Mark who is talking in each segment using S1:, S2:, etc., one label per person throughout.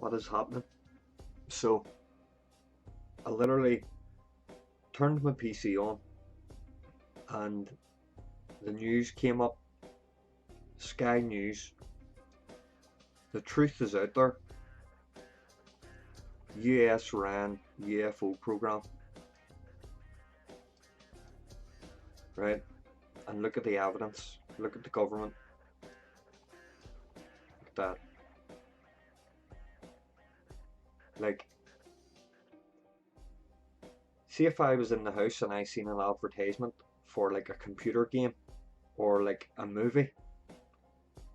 S1: what is happening. So I literally turned my PC on and the news came up. Sky News. The truth is out there. US ran UFO program. Right? And look at the evidence. Look at the government. Look at that. Like, see if I was in the house and I seen an advertisement for like a computer game or like a movie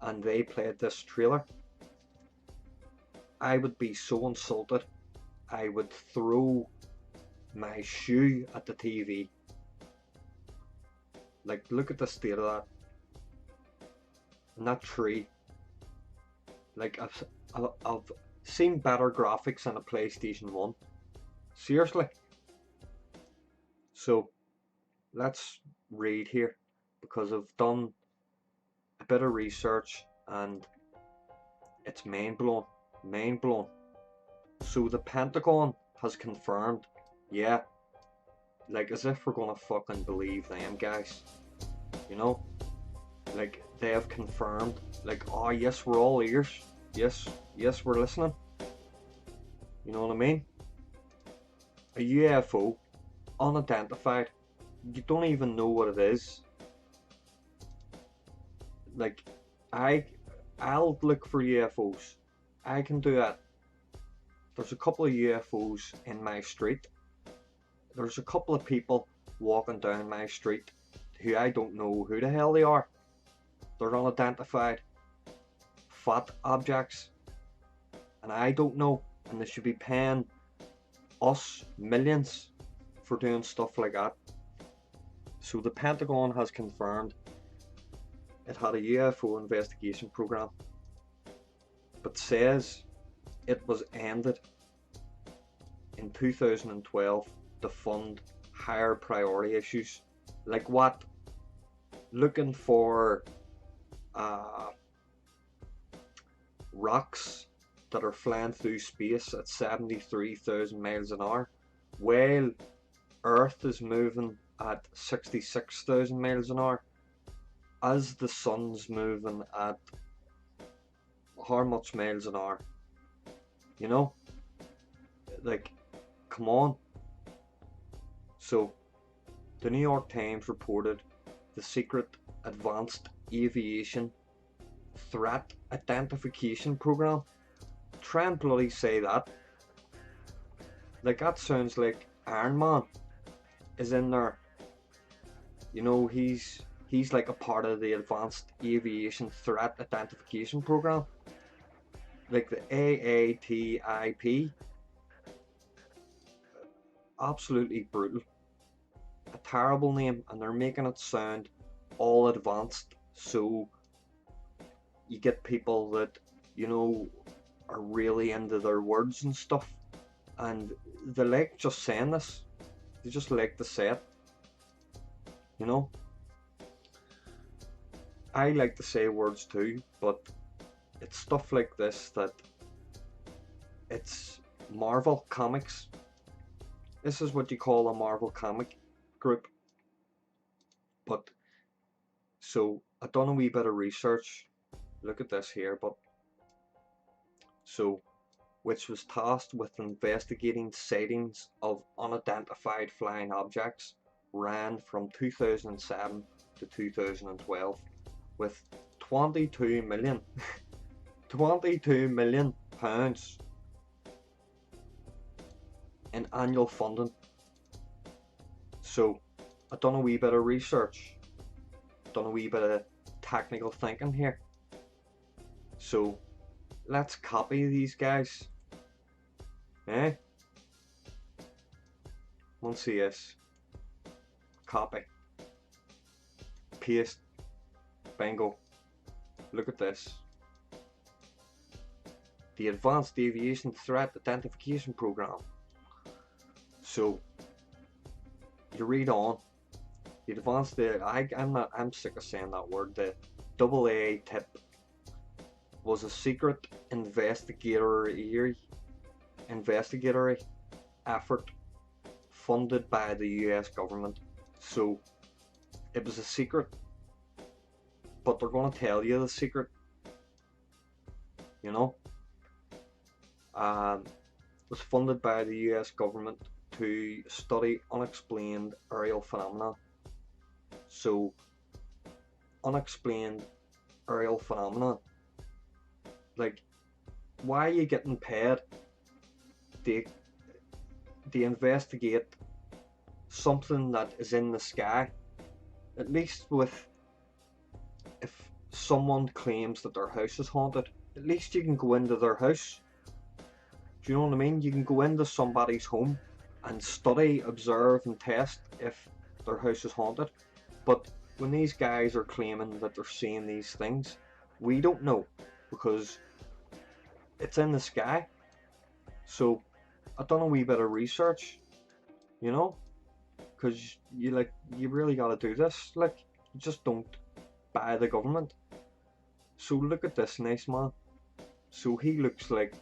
S1: and they played this trailer, I would be so insulted. I would throw my shoe at the TV. Like, look at the state of that. And that tree. Like, I've seen better graphics on a PlayStation 1. Seriously. So, let's read here because I've done a bit of research and it's mind blowing. Mind blowing. So the Pentagon has confirmed, yeah, like as if we're gonna fucking believe them guys, you know, like they have confirmed, like, oh yes, we're all ears, yes, yes, we're listening, you know what I mean? A UFO, unidentified, you don't even know what it is. Like, I'll look for UFOs, I can do that. There's a couple of UFOs in my street. There's a couple of people walking down my street who I don't know who the hell they are. They're unidentified fat objects and I don't know, and they should be paying us millions for doing stuff like that. So the Pentagon has confirmed it had a UFO investigation program, but says it was ended in 2012 to fund higher priority issues. Like what? Looking for rocks that are flying through space at 73,000 miles an hour, while Earth is moving at 66,000 miles an hour, as the sun's moving at how much miles an hour? You know? Like, come on. So, the New York Times reported the secret advanced aviation threat identification program. Try and bloody say that. Like, that sounds like Iron Man is in there. You know, he's like a part of the advanced aviation threat identification program. Like the AATIP. Absolutely brutal. A terrible name, and they're making it sound all advanced, so you get people that, you know, are really into their words and stuff, and they like just saying this. They just like to say it, you know. I like to say words too, but it's stuff like this that it's Marvel Comics. This is what you call a Marvel comic group. But so I done a wee bit of research. Look at this here, but so which was tasked with investigating sightings of unidentified flying objects, ran from 2007 to 2012 with 22 million 22 million pounds in annual funding. So I done a wee bit of research, done a wee bit of technical thinking here. So let's copy these guys. Eh? Let's see this. Copy. Paste. Bingo. Look at this. The Advanced Aviation Threat Identification Program. So you read on. The advanced, I'm sick of saying that word. The AATIP was a secret investigatory effort funded by the US government. So it was a secret, but they're going to tell you the secret, you know. It was funded by the US government to study unexplained aerial phenomena. So unexplained aerial phenomena, like, why are you getting paid to investigate something that is in the sky? At least with, if someone claims that their house is haunted, at least you can go into their house. Do you know what I mean? You can go into somebody's home and study, observe and test if their house is haunted. But when these guys are claiming that they're seeing these things, we don't know, because it's in the sky. So I've done a wee bit of research, you know, because you really got to do this. Like, you just don't buy the government. So look at this nice man. So he looks like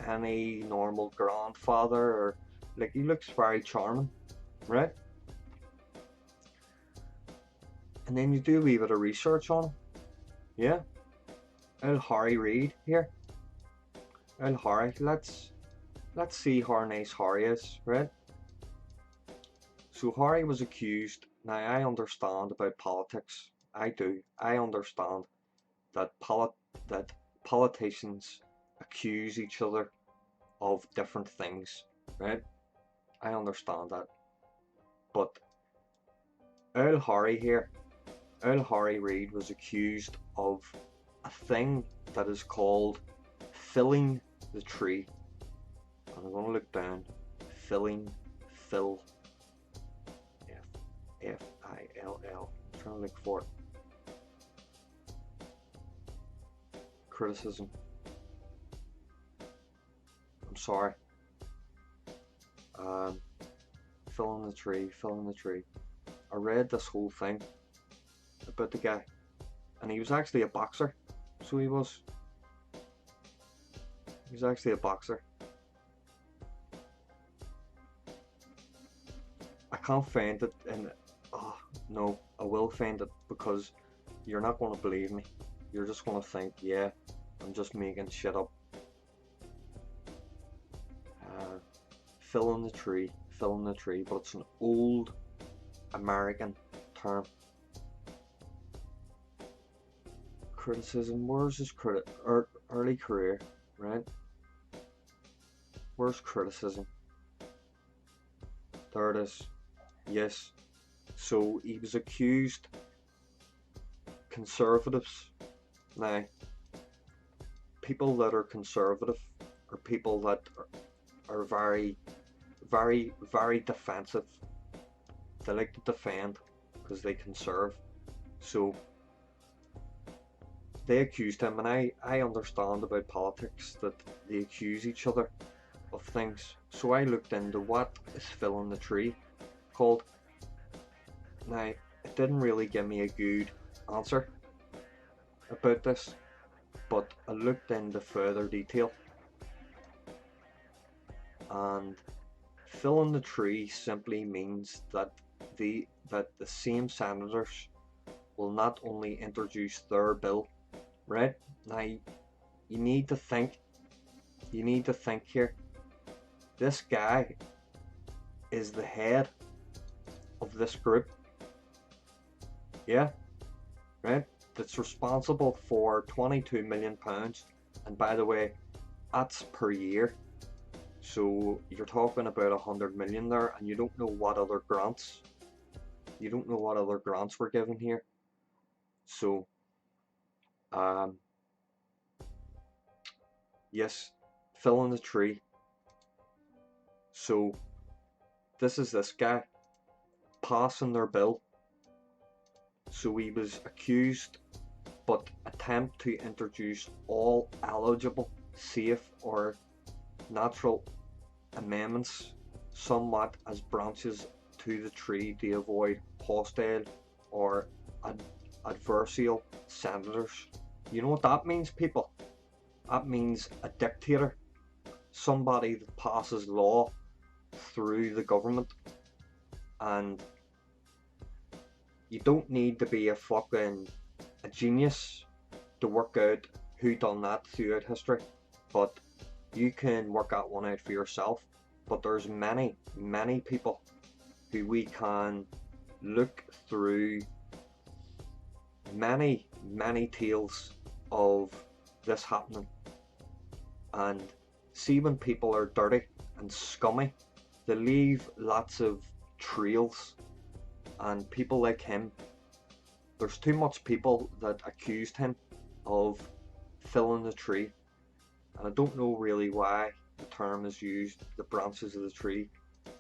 S1: any normal grandfather, or like, he looks very charming, right? And then you do a wee bit of research on him. Yeah, Harry Reid here. Harry, let's see how nice Harry is, right? So Harry was accused. Now, I understand about politics. I do. I understand that politicians accuse each other of different things, right? I understand that. But Harry here, Harry Reid was accused of a thing that is called filling the tree. And I'm going to look down. Fill. F-I-L-L. I'm trying to look for it. Criticism. I'm sorry. Filling the tree. I read this whole thing about the guy, and he was actually a boxer. So he was actually a boxer. I can't find it, and oh no, I will find it, because you're not going to believe me. You're just going to think, yeah, I'm just making shit up. Filling the tree, but it's an old American term. Criticism. Where's his early career, right? Where's criticism? There it is. Yes. So he was accused. Conservatives. Now, people that are conservative are people that are very, very, very defensive. They like to defend because they conserve. So they accused him, and I understand about politics that they accuse each other of things. So I looked into what is filling the tree called. Now, it didn't really give me a good answer about this, but I looked into further detail, and filling the tree simply means that the same senators will not only introduce their bill, right? Now, you need to think here. This guy is the head of this group, yeah, right? That's responsible for £22 million, and by the way, that's per year. So you're talking about 100 million there, and you don't know what other grants. Were given here. So, yes, filling the tree. So this is this guy passing their bill. So he was accused, but attempt to introduce all eligible, safe or natural amendments, somewhat as branches to the tree to avoid hostile or adversarial senators. You know what that means, people? That means a dictator, somebody that passes law through the government. And you don't need to be a genius to work out who done that throughout history, but you can work that one out for yourself. But there's many people who we can look through many tales of this happening and see when people are dirty and scummy, they leave lots of trails. And people like him, there's too much people that accused him of filling the tree, and I don't know really why the term is used, the branches of the tree.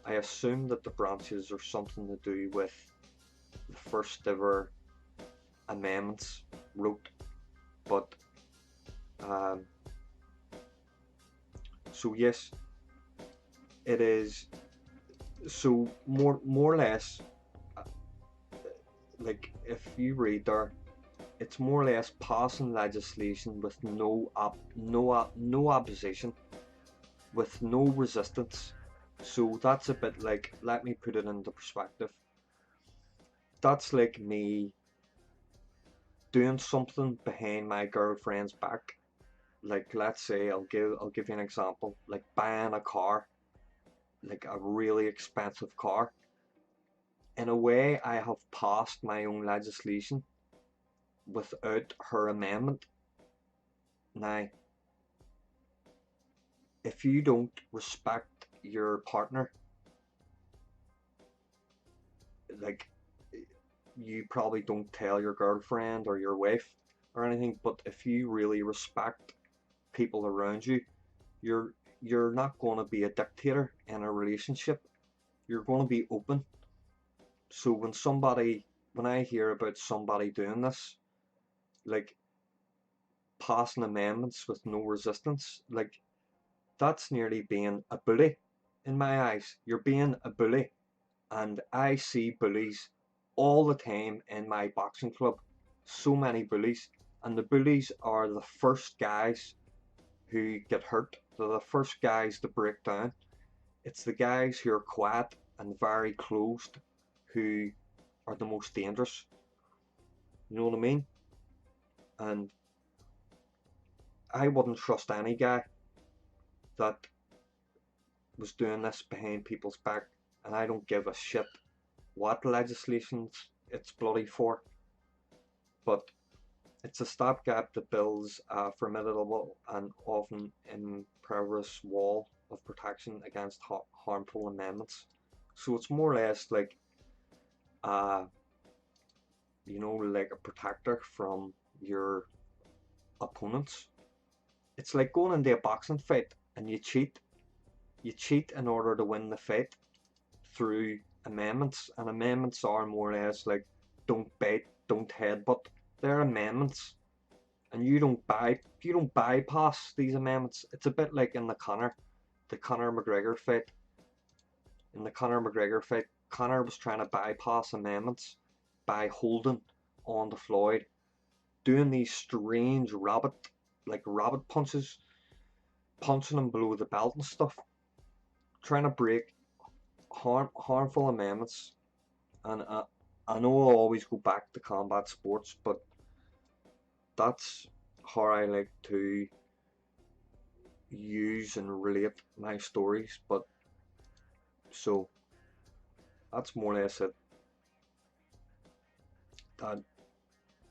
S1: I assume that the branches are something to do with the first ever amendments wrote, but um, so yes, it is. So more or less, uh, like if you read there, it's more or less passing legislation with no opposition, with no resistance. So that's a bit like, let me put it into perspective. That's like me doing something behind my girlfriend's back. Like, let's say, I'll give you an example, like buying a car, like a really expensive car. In a way, I have passed my own legislation without her amendment. Now, if you don't respect your partner, like, you probably don't tell your girlfriend or your wife or anything, but if you really respect people around you, you're you're not going to be a dictator in a relationship. You're going to be open. So when I hear about somebody doing this, like passing amendments with no resistance, like that's nearly being a bully in my eyes. You're being a bully, and I see bullies all the time in my boxing club. So many bullies, and the bullies are the first guys who get hurt. They're the first guys to break down. It's the guys who are quiet and very closed who are the most dangerous. You know what I mean? And I wouldn't trust any guy that was doing this behind people's back, and I don't give a shit what legislation it's bloody for. But it's a stopgap that builds a formidable and often impervious wall of protection against harmful amendments. So it's more or less like, uh, like a protector from your opponents. It's like going into a boxing fight and you cheat. You cheat in order to win the fight through amendments, and amendments are more or less like don't bite, don't headbutt. They're amendments, and you don't bypass these amendments. It's a bit like in the Conor McGregor fight. In the Conor McGregor fight, Conor was trying to bypass amendments by holding on to Floyd, doing these strange rabbit punches, punching him below the belt and stuff, trying to break harmful amendments. And I know I always go back to combat sports, but that's how I like to use and relate my stories. But so that's more or less it. That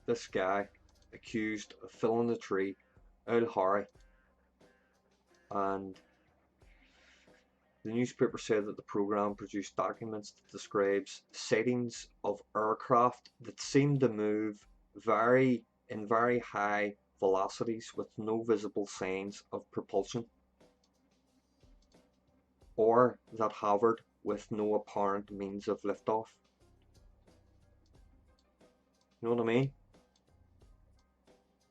S1: this guy accused of filling the tree, Harry, and the newspaper said that the program produced documents that describes sightings of aircraft that seemed to move very high velocities with no visible signs of propulsion, or that hovered with no apparent means of liftoff. You know what I mean?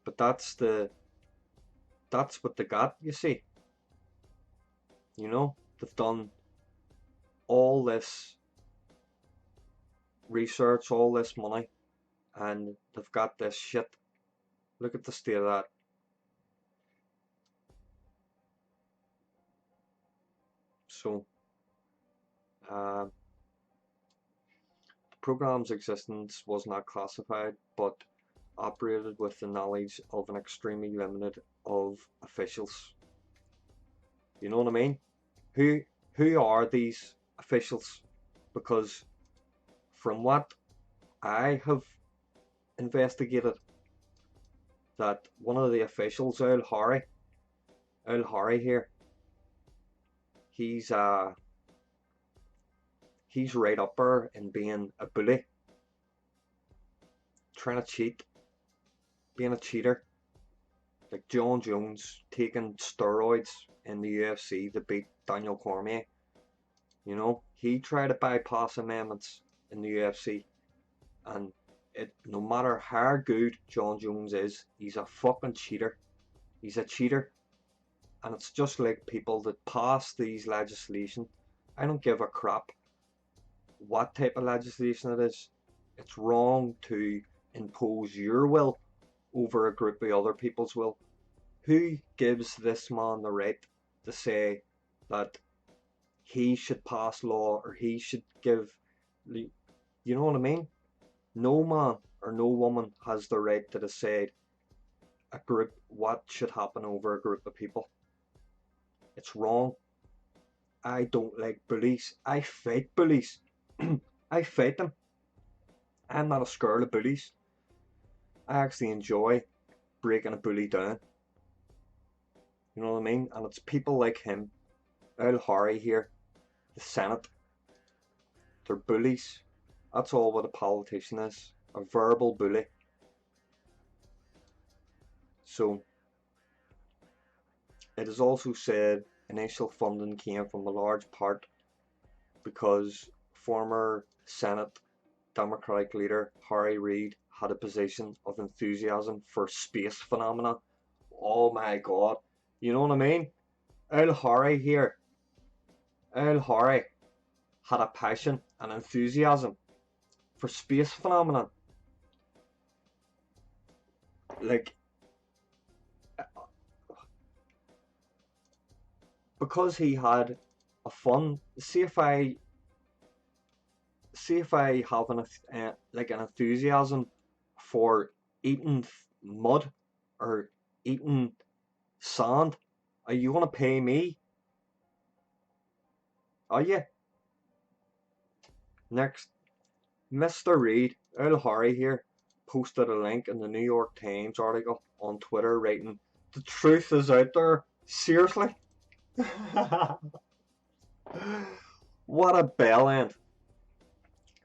S1: But that's what they got, you see. They've done all this research, all this money, and they've got this shit. Look at the state of that. So, uh, the program's existence was not classified, but operated with the knowledge of an extremely limited of officials. You know what I mean? Who who are these officials? Because from what I have investigated, that one of the officials, Al Harry here, he's he's right up there in being a bully, trying to cheat, being a cheater. Like John Jones taking steroids in the UFC to beat Daniel Cormier. You know, he tried to bypass amendments in the UFC, and no matter how good John Jones is, he's a fucking cheater. He's a cheater, and it's just like people that pass these legislation. I don't give a crap what type of legislation it is. It's wrong to impose your will over a group of other people's will. Who gives this man the right to say that he should pass law or he should give, you know what I mean? No man or no woman has the right to decide a group what should happen over a group of people. It's wrong. I don't like bullies. I fight bullies. I fight them. I'm not a scared of bullies. I actually enjoy breaking a bully down. You know what I mean? And it's people like him, Al Harry here, the Senate. They're bullies. That's all what a politician is. A verbal bully. So, it is also said initial funding came from a large part because former Senate Democratic leader Harry Reid had a position of enthusiasm for space phenomena. Oh my god. You know what I mean? Al Harry here. Al Harry had a passion and enthusiasm for space phenomena. Like, because he had a fun. See if I have like an enthusiasm for eating mud or eating sand. Are you gonna pay me? Are you? Next, Mr. Reid, Al Harry here, posted a link in the New York Times article on Twitter, writing, "The truth is out there." Seriously? What a bell end.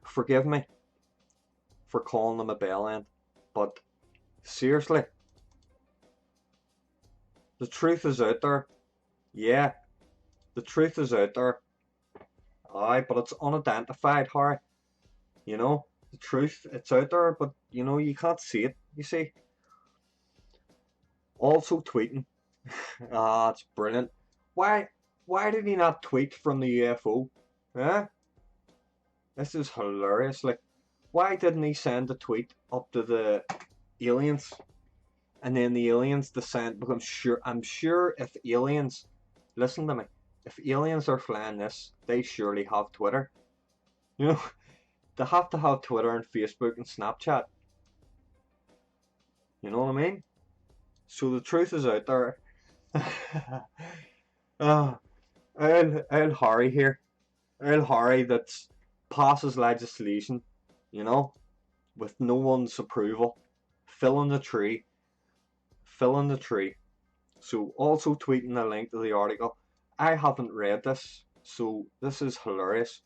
S1: Forgive me for calling them a bell end, but seriously, the truth is out there. Yeah, the truth is out there. Aye, but it's unidentified, Harry. You know, the truth, it's out there, but you know, you can't see it, you see. Also tweeting. Ah, it's brilliant. Why why did he not tweet from the UFO? Huh? This is hilarious. Like, why didn't he send a tweet up to the aliens? And then the aliens descend, because I'm sure if aliens, listen to me, if aliens are flying this, they surely have Twitter. You know, they have to have Twitter and Facebook and Snapchat. You know what I mean? So the truth is out there. Ah, I'll Harry here. I'll Harry that passes legislation, you know, with no one's approval. Filling the tree. Filling the tree. So also tweeting a link to the article. I haven't read this, so this is hilarious.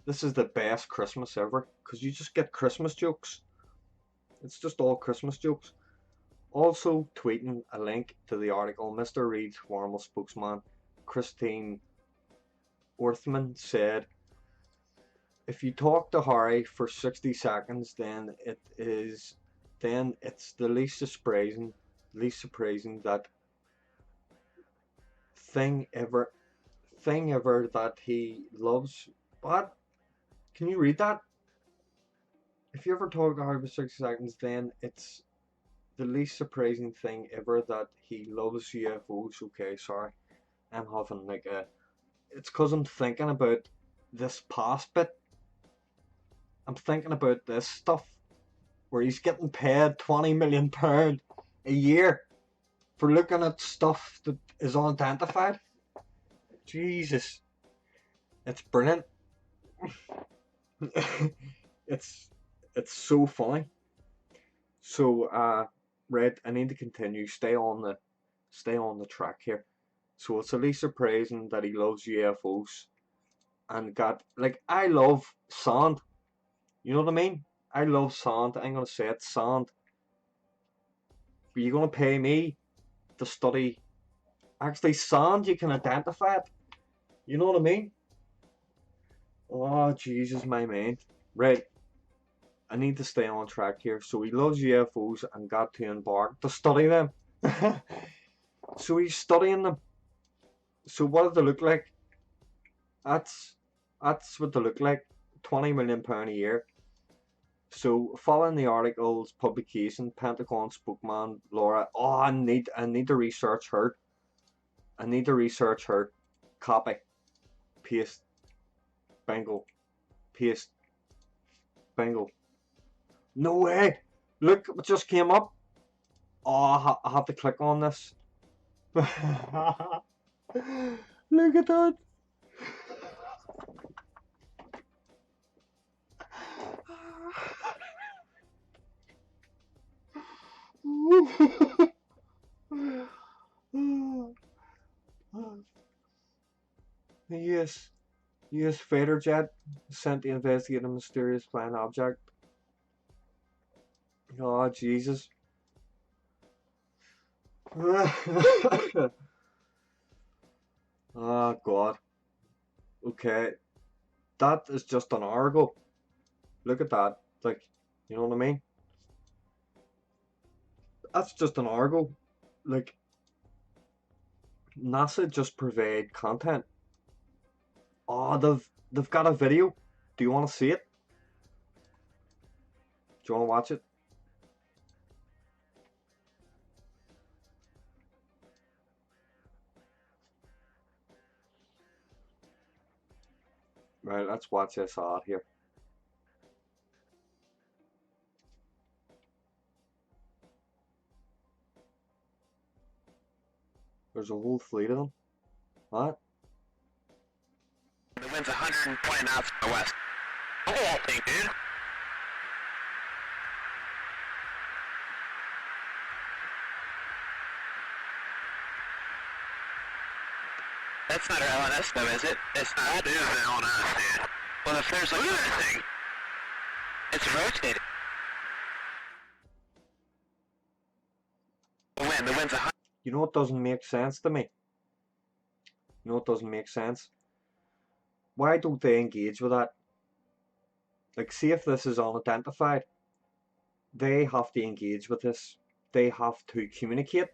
S1: This is the best Christmas ever, because you just get Christmas jokes. It's just all Christmas jokes. Also tweeting a link to the article, Mr. Reid's former spokesman, Christine Orthman, said, "If you talk to Harry for 60 seconds, then it's the least surprising that thing ever that he loves." What? Can you read that? If you ever talk to Harry for 60 seconds, then it's the least surprising thing ever that he loves UFOs. Okay, sorry. I'm having like a it's because I'm thinking about this past bit. I'm thinking about this stuff where he's getting paid £20 million a year for looking at stuff that is unidentified. Jesus, it's brilliant. it's it's so funny. So, Red, I need to continue. Stay on the track here. So it's at least surprising that he loves UFOs and got like I love sand. You know what I mean? I love sand. I'm gonna say it, sand. But you're gonna pay me to study actually sand. You can identify it. You know what I mean? Oh Jesus, my man. Right. I need to stay on track here. So he loves UFOs and got to embark to study them. So he's studying them. So what do they look like? That's that's what they look like. £20 million a year. So following the article's publication, Pentagon spokesman Laura, oh, I need to research her. I need to research her. Copy, paste, bingo, paste, bingo. No way! Look, it just came up. Oh, I have to click on this. Look at that. Yes, yes, fighter jet sent to investigate a mysterious flying object. Oh, Jesus. Oh, God. Okay, that is just an hour ago. Look at that. Like, you know what I mean? That's just an hour ago. Like, NASA just provide content. Oh, they've got a video. Do you want to see it? Do you want to watch it? Right, let's watch this out here. There's a whole fleet of them. What?
S2: The wind's 120 knots from the west. Look at that thing, dude. That's not our LNS though, is it? It's not. That is an LNS, dude. Well, if there's another thing, it's rotating. The wind's 100.
S1: You know what doesn't make sense to me? You know what doesn't make sense? Why don't they engage with that? Like, see if this is unidentified. They have to engage with this. They have to communicate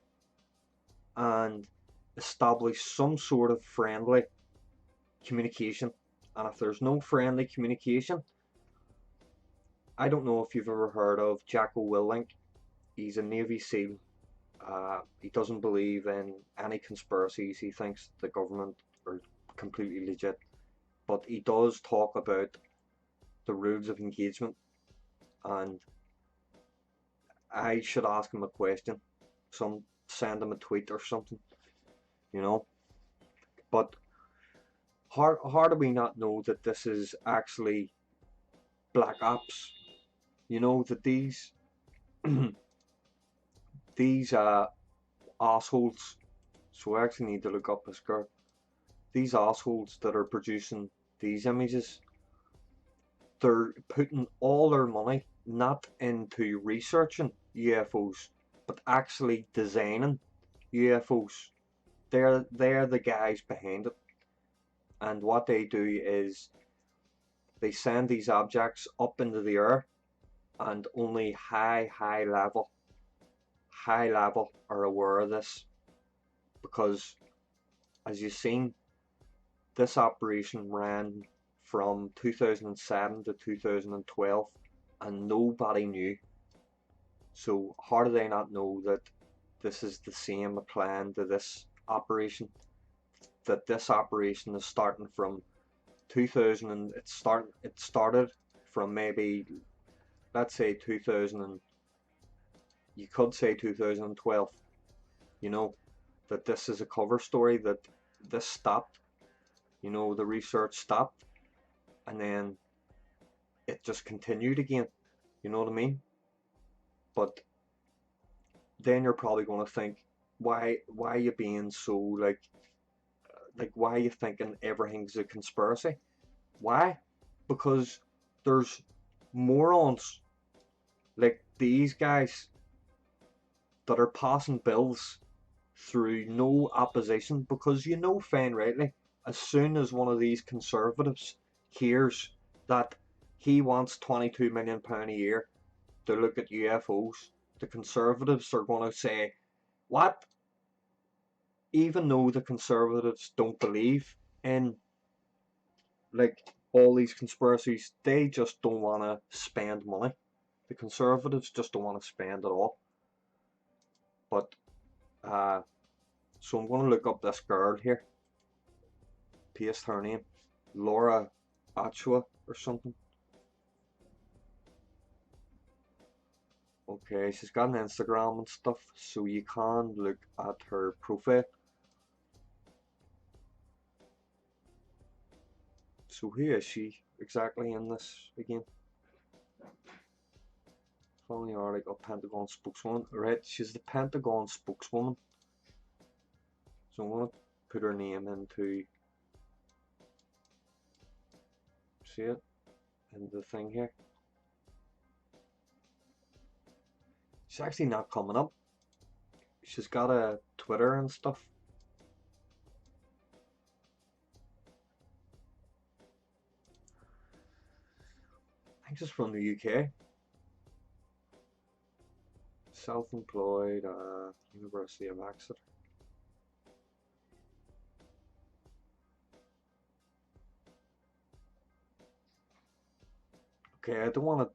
S1: and establish some sort of friendly communication. And if there's no friendly communication, I don't know if you've ever heard of Jacko Willink. He's a Navy SEAL. He doesn't believe in any conspiracies. He thinks the government are completely legit. But he does talk about the rules of engagement. And I should ask him a question. Send him a tweet or something, you know. But how do we not know that this is actually black ops? You know that these these assholes. So I actually need to look up this girl. These assholes that are producing these images, they're putting all their money not into researching UFOs, but actually designing UFOs. They're the guys behind it. And what they do is they send these objects up into the air, and only high level are aware of this, because as you've seen, this operation ran from 2007 to 2012 and nobody knew. So how do they not know that this is the same plan to this operation? that this operation is starting from 2000, and it started from maybe, let's say 2000, and you could say 2012, you know, that this is a cover story, that this stopped, you know, the research stopped, and then it just continued again, you know what I mean? But then you're probably going to think, why are you being so like why are you thinking everything's a conspiracy? Why? Because there's morons like these guys that are passing bills through no opposition, because you know fine rightly, as soon as one of these conservatives hears that he wants £22 million a year to look at UFOs, the conservatives are going to say, what? Even though the conservatives don't believe in like all these conspiracies, they just don't want to spend money. The conservatives just don't want to spend it all. But so I'm going to look up this girl here, paste her name, Laura Achua or something. Okay, she's got an Instagram and stuff, so you can look at her profile. So who is she exactly in this again? Following the article, Pentagon spokeswoman. Right, she's the Pentagon spokeswoman. So I'm going to put her name into, see it, in the thing here. She's actually not coming up. She's got a Twitter and stuff. I think she's from the UK. Self-employed, University of Exeter. Okay, I don't want to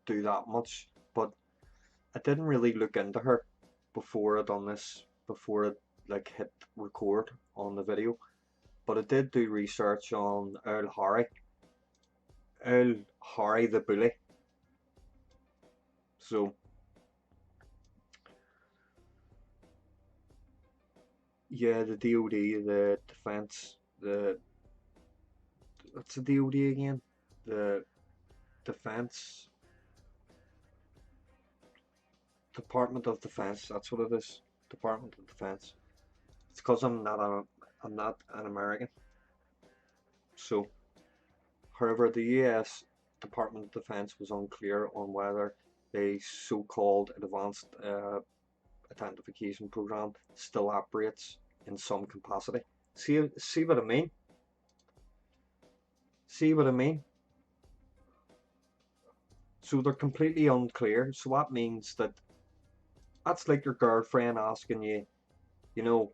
S1: do that much, but I didn't really look into her before I done this, before I like hit record on the video. But I did do research on Harry the bully. So yeah, the DoD, the defense, what's the DoD again? The Defense Department of Defense. That's what it is. Department of Defense. It's because I'm not an American. So, however, the U.S. Department of Defense was unclear on whether the so-called advanced identification program still operates in some capacity. See what I mean? See what I mean? So they're completely unclear. So that means that that's like your girlfriend asking you, you know,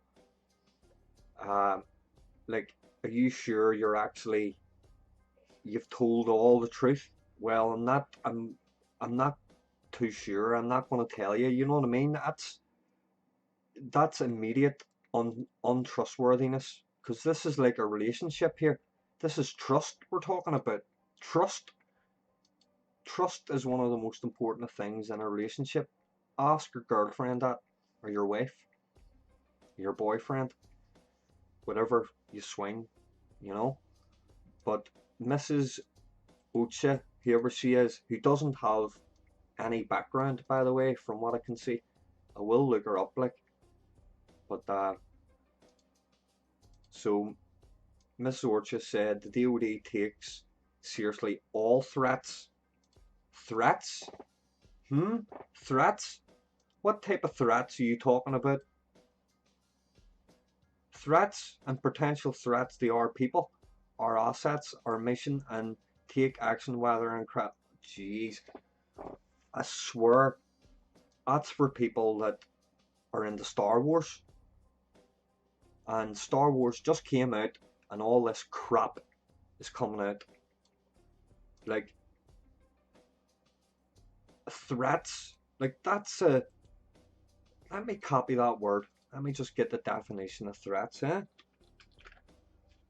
S1: uh, like, are you sure you've told all the truth? Well, I'm not too sure. I'm not going to tell you. You know what I mean? That's immediate untrustworthiness, because this is like a relationship here. This is trust we're talking about. Trust. Trust is one of the most important things in a relationship. Ask your girlfriend that, or your wife, your boyfriend, whatever you swing, you know. But Mrs. Ucha, whoever she is, who doesn't have any background, by the way, from what I can see, I will look her up, like. But so Miss Orcha said the DoD takes seriously all threats. Threats? Threats? What type of threats are you talking about? Threats and potential threats to our people, our assets, our mission, and take action whether in crap. Jeez, I swear that's for people that are into Star Wars. And Star Wars just came out, and all this crap is coming out. Like, threats. Like, that's a. Let me copy that word. Let me just get the definition of threats, eh?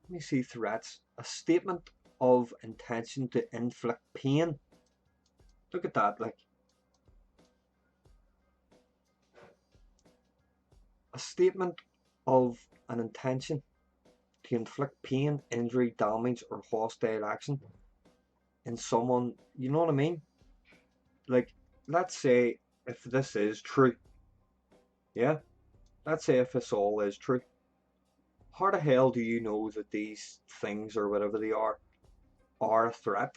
S1: Let me see threats. A statement of intention to inflict pain. Look at that, like. A statement of an intention to inflict pain, injury, damage, or hostile action in someone, you know what I mean? Like, let's say if this is true, yeah? Let's say if this all is true. How the hell do you know that these things, or whatever they are a threat?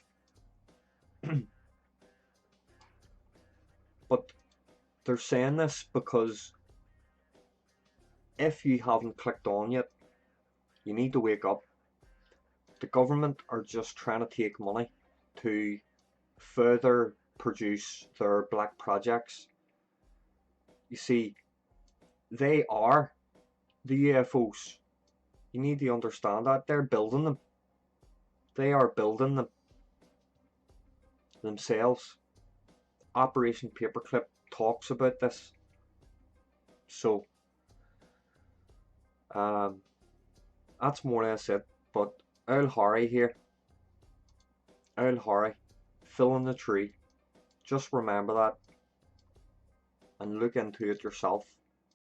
S1: But they're saying this because if you haven't clicked on yet, you need to wake up. The government are just trying to take money to further produce their black projects. You see, they are the UFOs. You need to understand that. They're building them. They are building them themselves. Operation Paperclip talks about this. So, that's more or less it. But Owl Harry here. Owl Harry. Fill in the tree. Just remember that. And look into it yourself.